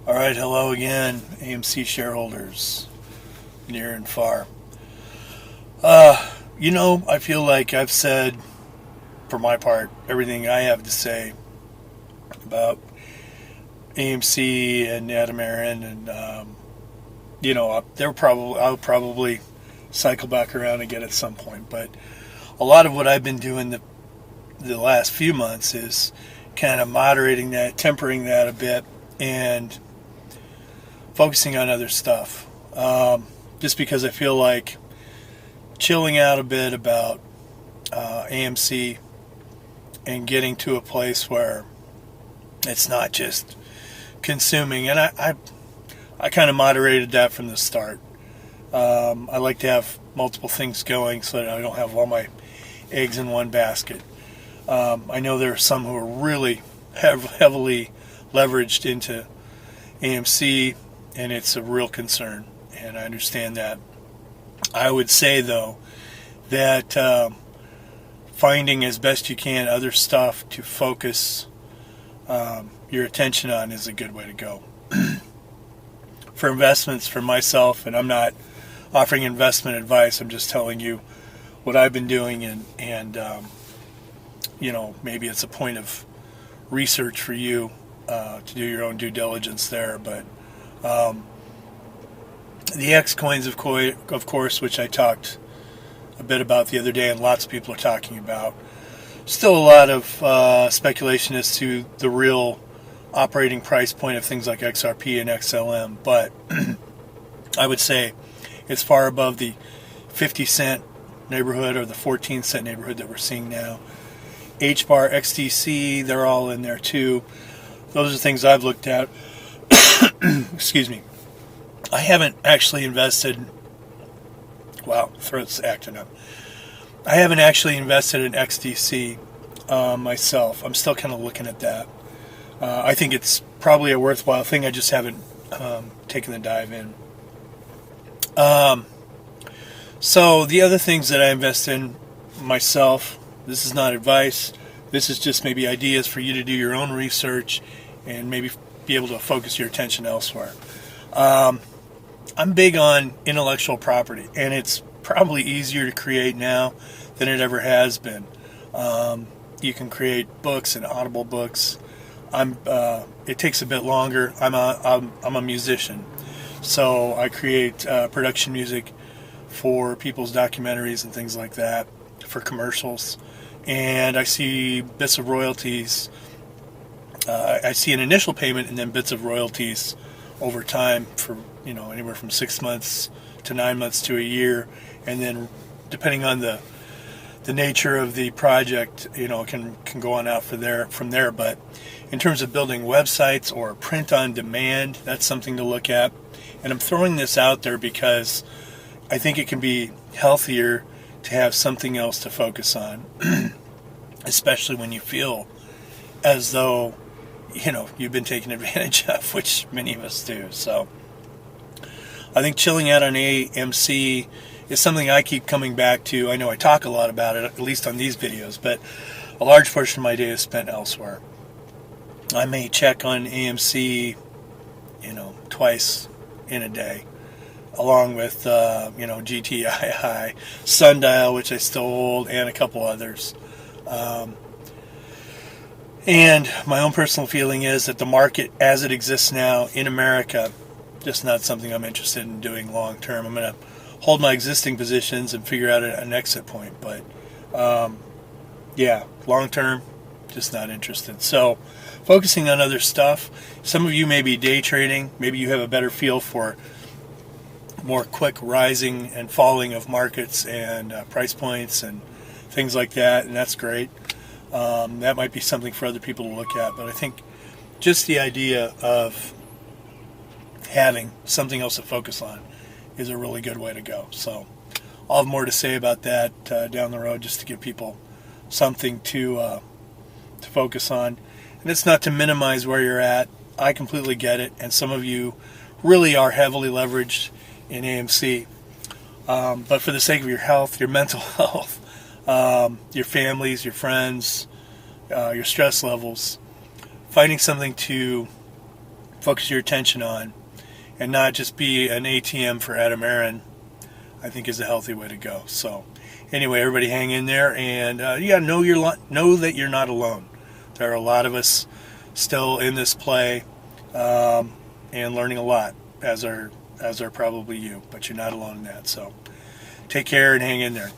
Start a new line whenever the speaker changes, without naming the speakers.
All right, hello again, AMC shareholders, near and far. I feel like I've said, for my part, everything I have to say about AMC and Adam Aaron, and I'll probably cycle back around again at some point. But a lot of what I've been doing the last few months is kind of moderating that, tempering that a bit, and focusing on other stuff. Just because I feel like chilling out a bit about AMC and getting to a place where it's not just consuming. And I kind of moderated that from the start. I like to have multiple things going so that I don't have all my eggs in one basket. I know there are some who are really heavily leveraged into AMC, and it's a real concern, and I understand that. I would say, though, that finding as best you can other stuff to focus your attention on is a good way to go. For investments, for myself, and I'm not offering investment advice, I'm just telling you what I've been doing, and maybe it's a point of research for you to do your own due diligence there. But the X coins, of course, which I talked a bit about the other day, and lots of people are talking about. Still a lot of speculation as to the real operating price point of things like XRP and XLM, but I would say it's far above the 50 cent neighborhood or the 14 cent neighborhood that we're seeing now. HBAR, XTC, they're all in there too. Those are things I've looked at. Excuse me. I haven't actually invested. Wow, throat's acting up. I haven't actually invested in XTC myself. I'm still kind of looking at that. I think it's probably a worthwhile thing. I just haven't taken the dive in. So the other things that I invest in myself, this is not advice. This is just maybe ideas for you to do your own research and maybe be able to focus your attention elsewhere. I'm big on intellectual property, and it's probably easier to create now than it ever has been. You can create books and audible books. It takes a bit longer. I'm a musician, so I create production music for people's documentaries and things like that, for commercials, and I see bits of royalties. I see an initial payment and then bits of royalties over time for anywhere from 6 months to 9 months to a year, and then depending on the nature of the project, can go on out from there. But in terms of building websites or print on demand, that's something to look at. And I'm throwing this out there because I think it can be healthier to have something else to focus on, especially when you feel as though you've been taken advantage of, which many of us do. So I think chilling out on AMC is something I keep coming back to. I know I talk a lot about it, at least on these videos, but a large portion of my day is spent elsewhere. I may check on AMC, twice in a day, along with, GTII, Sundial, which I still hold, and a couple others. And my own personal feeling is that the market as it exists now in America, just not something I'm interested in doing long term. I'm going to hold my existing positions and figure out an exit point. But, long term, just not interested. So focusing on other stuff. Some of you may be day trading. Maybe you have a better feel for more quick rising and falling of markets and price points and things like that, and that's great. That might be something for other people to look at, but I think just the idea of having something else to focus on is a really good way to go. So I'll have more to say about that down the road, just to give people something to focus on. And it's not to minimize where you're at. I completely get it, and some of you really are heavily leveraged in AMC. But for the sake of your health, your mental health, your families, your friends, your stress levels, finding something to focus your attention on, and not just be an ATM for Adam Aaron, I think is a healthy way to go. So anyway, everybody hang in there, and you got to know that you're not alone. There are a lot of us still in this play and learning a lot, as are probably you, but you're not alone in that. So take care and hang in there.